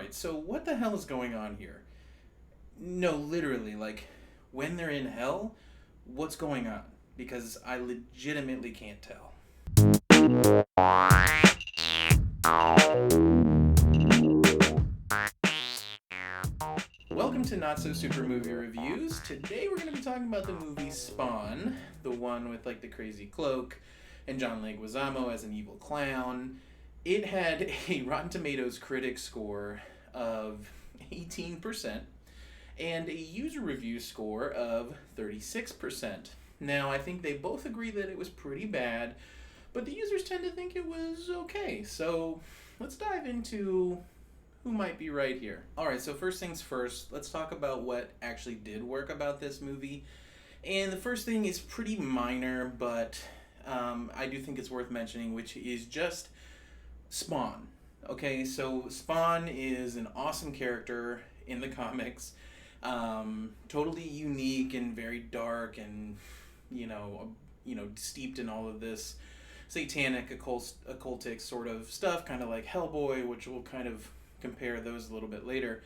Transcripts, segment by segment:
Alright, so what the hell is going on here? No, literally, like, when they're in hell, what's going on? Because I legitimately can't tell. Welcome to Not So Super Movie Reviews. Today we're going to be talking about the movie Spawn, the one with, like, the crazy cloak, and John Leguizamo as an evil clown. It had a Rotten Tomatoes critic score of 18%. And a user review score of 36%. Now, I think they both agree that it was pretty bad, but the users tend to think it was okay. So let's dive into who might be right here. Alright, so first things first, let's talk about what actually did work about this movie. And the first thing is pretty minor, but I do think it's worth mentioning, which is just Spawn. Okay, so Spawn is an awesome character in the comics. Totally unique and very dark and steeped in all of this satanic occultic sort of stuff, kind of like Hellboy, which we'll kind of compare those a little bit later.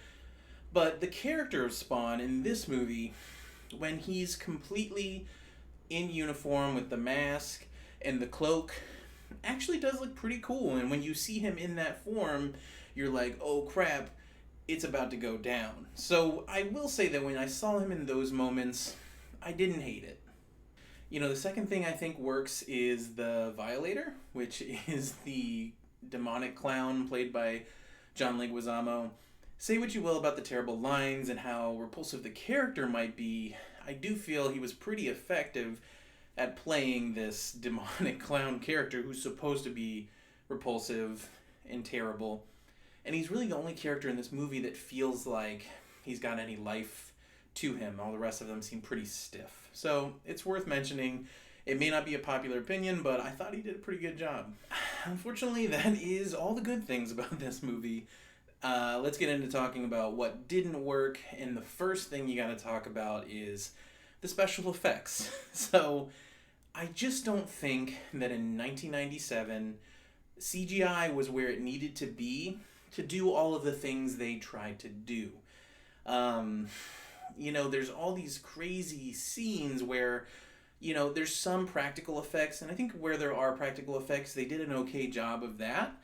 But the character of Spawn in this movie, when he's completely in uniform with the mask and the cloak, actually does look pretty cool. And when you see him in that form, you're like, oh crap, it's about to go down. So I will say that when I saw him in those moments, I didn't hate it. The second thing I think works is the Violator, which is the demonic clown played by John Leguizamo. Say what you will about the terrible lines and how repulsive the character might be, I do feel he was pretty effective at playing this demonic clown character who's supposed to be repulsive and terrible. And he's really the only character in this movie that feels like he's got any life to him. All the rest of them seem pretty stiff. So it's worth mentioning. It may not be a popular opinion, but I thought he did a pretty good job. Unfortunately, that is all the good things about this movie. Let's get into talking about what didn't work. And the first thing you got to talk about is the special effects. So I just don't think that in 1997, CGI was where it needed to be to do all of the things they tried to do. There's all these crazy scenes where, there's some practical effects, and I think where there are practical effects, they did an okay job of that,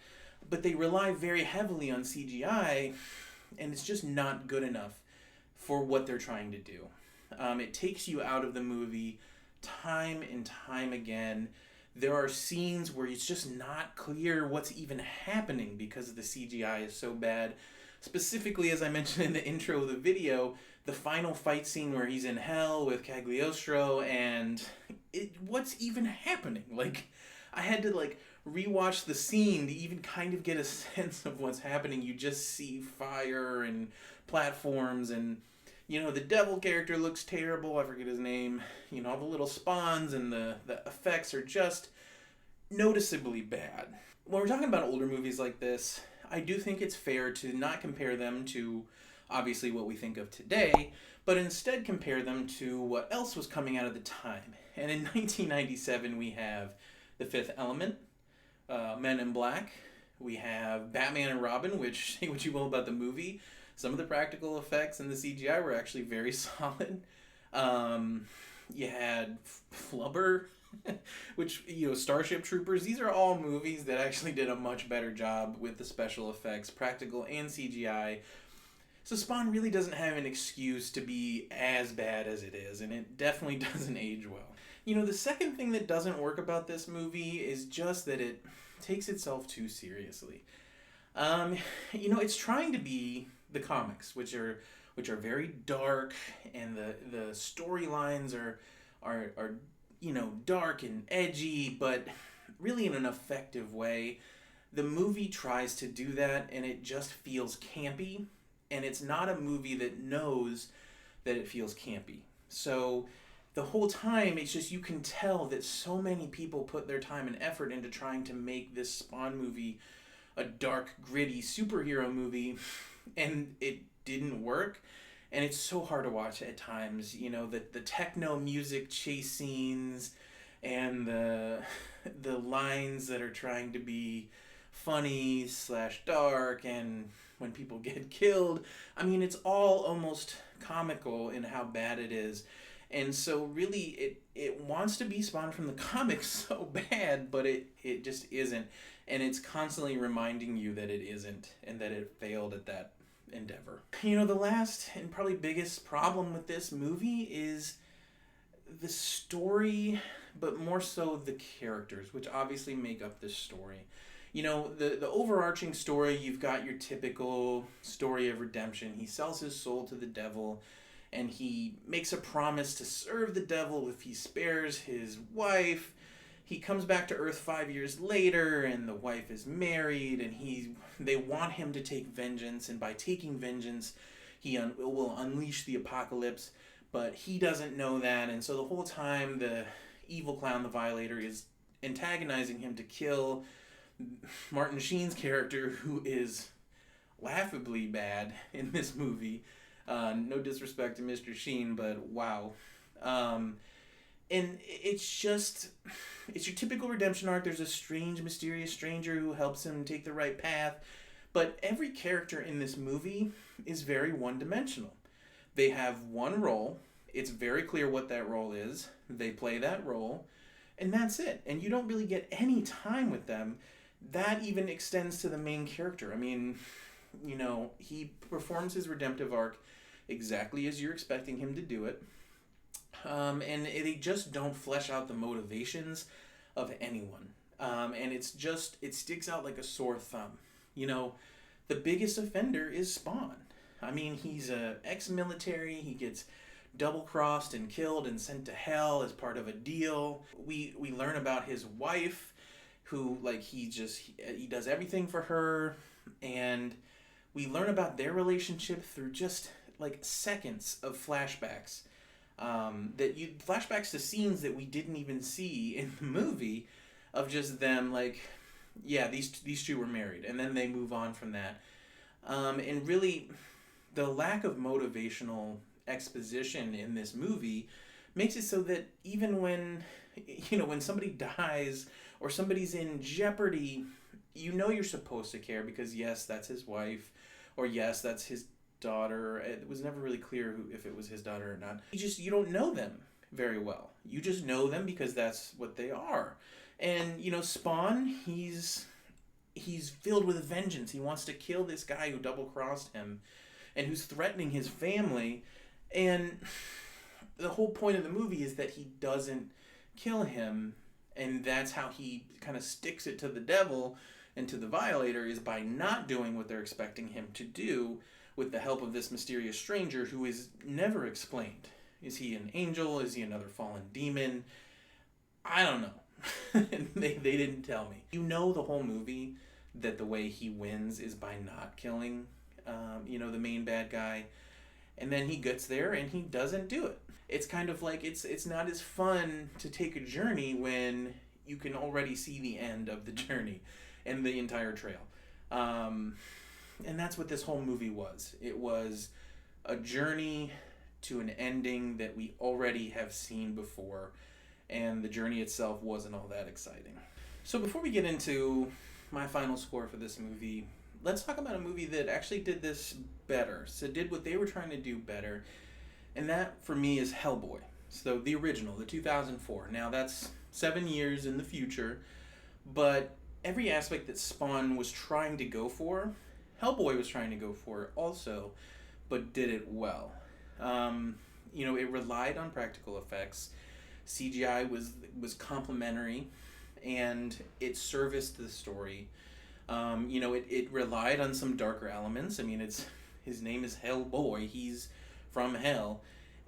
but they rely very heavily on CGI, and it's just not good enough for what they're trying to do. It takes you out of the movie time and time again. There are scenes where it's just not clear what's even happening because the CGI is so bad. Specifically, as I mentioned in the intro of the video, the final fight scene where he's in hell with Cagliostro, and what's even happening? I had to rewatch the scene to even kind of get a sense of what's happening. You just see fire and platforms, and the devil character looks terrible. I forget his name. All the little spawns and the effects are just noticeably bad. When we're talking about older movies like this, I do think it's fair to not compare them to obviously what we think of today, but instead compare them to what else was coming out at the time. And in 1997, we have The Fifth Element, Men in Black. We have Batman and Robin, which, say what you will about the movie, some of the practical effects and the CGI were actually very solid. You had Flubber, which, Starship Troopers. These are all movies that actually did a much better job with the special effects, practical and CGI. So Spawn really doesn't have an excuse to be as bad as it is, and it definitely doesn't age well. The second thing that doesn't work about this movie is just that it takes itself too seriously. It's trying to be the comics, which are very dark, and the storylines are dark and edgy, but really in an effective way. The movie tries to do that, and it just feels campy, and it's not a movie that knows that it feels campy. So the whole time, it's just, you can tell that so many people put their time and effort into trying to make this Spawn movie a dark, gritty superhero movie, and it didn't work. And it's so hard to watch at times. The techno music chase scenes and the lines that are trying to be funny / dark, and when people get killed. I mean, it's all almost comical in how bad it is. And so really it wants to be Spawn from the comics so bad, but it just isn't. And it's constantly reminding you that it isn't and that it failed at that endeavor. The last and probably biggest problem with this movie is the story, but more so the characters, which obviously make up this story. The overarching story, you've got your typical story of redemption. He sells his soul to the devil, and he makes a promise to serve the devil if he spares his wife. He comes back to Earth 5 years later, and the wife is married, and they want him to take vengeance, and by taking vengeance, he will unleash the apocalypse, but he doesn't know that, and so the whole time, the evil clown, the Violator, is antagonizing him to kill Martin Sheen's character, who is laughably bad in this movie. No disrespect to Mr. Sheen, but wow. And it's your typical redemption arc. There's a strange, mysterious stranger who helps him take the right path. But every character in this movie is very one-dimensional. They have one role. It's very clear what that role is. They play that role, and that's it. And you don't really get any time with them. That even extends to the main character. I mean, he performs his redemptive arc exactly as you're expecting him to do it. And they just don't flesh out the motivations of anyone. And it sticks out like a sore thumb. The biggest offender is Spawn. I mean, he's a ex-military. He gets double-crossed and killed and sent to hell as part of a deal. We learn about his wife, who, he does everything for her, and we learn about their relationship through just, seconds of flashbacks. Flashbacks to scenes that we didn't even see in the movie, of just them, these two were married, and then they move on from that. And really, the lack of motivational exposition in this movie makes it so that even when somebody dies or somebody's in jeopardy, you're supposed to care because yes, that's his wife, or yes, that's his daughter. It was never really clear if it was his daughter or not. You don't know them very well. You just know them because that's what they are. And Spawn, he's filled with vengeance. He wants to kill this guy who double-crossed him and who's threatening his family. And the whole point of the movie is that he doesn't kill him, and that's how he kind of sticks it to the devil and to the Violator, is by not doing what they're expecting him to do with the help of this mysterious stranger who is never explained. Is he an angel? Is he another fallen demon? I don't know. they didn't tell me. The whole movie that the way he wins is by not killing, the main bad guy. And then he gets there and he doesn't do it. It's kind of like it's not as fun to take a journey when you can already see the end of the journey and the entire trail. And that's what this whole movie was. It was a journey to an ending that we already have seen before, and the journey itself wasn't all that exciting. So before we get into my final score for this movie, let's talk about a movie that actually did this better. So did what they were trying to do better, and that for me is Hellboy. So the original, the 2004. Now that's 7 years in the future, but every aspect that Spawn was trying to go for, Hellboy was trying to go for also, but did it well. It relied on practical effects. CGI was complementary, and it serviced the story. It relied on some darker elements. I mean, his name is Hellboy. He's from hell.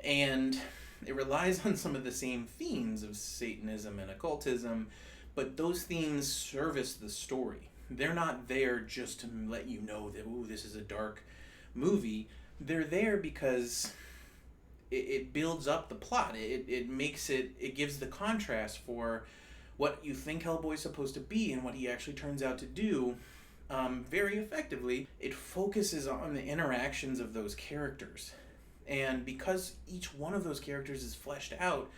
And it relies on some of the same themes of Satanism and occultism, but those themes service the story. They're not there just to let you know that, ooh, this is a dark movie. They're there because it builds up the plot. It gives the contrast for what you think Hellboy's supposed to be and what he actually turns out to do very effectively. It focuses on the interactions of those characters. And because each one of those characters is fleshed out,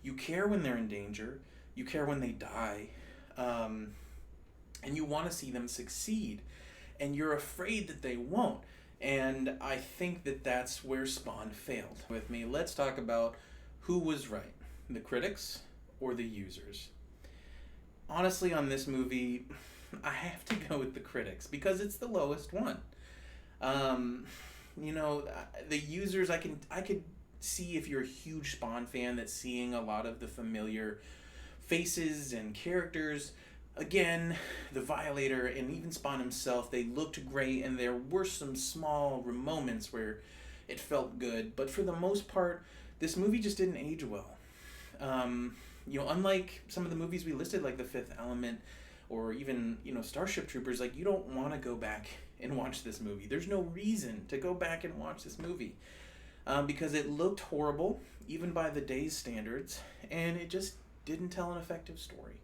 you care when they're in danger, you care when they die, and you want to see them succeed. and you're afraid that they won't. And I think that that's where Spawn failed. With me, let's talk about who was right, the critics or the users. Honestly, on this movie, I have to go with the critics because it's the lowest one. The users, I could see if you're a huge Spawn fan that's seeing a lot of the familiar faces and characters. Again, the Violator and even Spawn himself, they looked great, and there were some small moments where it felt good, but for the most part, this movie just didn't age well. Unlike some of the movies we listed, like The Fifth Element, or even, Starship Troopers, like, you don't want to go back and watch this movie. There's no reason to go back and watch this movie. Because it looked horrible, even by the day's standards, and it just didn't tell an effective story.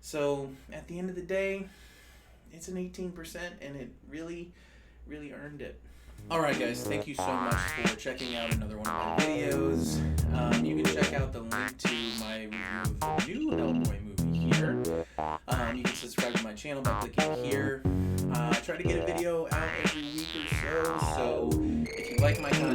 So, at the end of the day, it's an 18%, and it really, really earned it. Alright guys, thank you so much for checking out another one of my videos. You can check out the link to my review of the new Hellboy movie here. You can subscribe to my channel by clicking here. I try to get a video out every week or so if you like my content,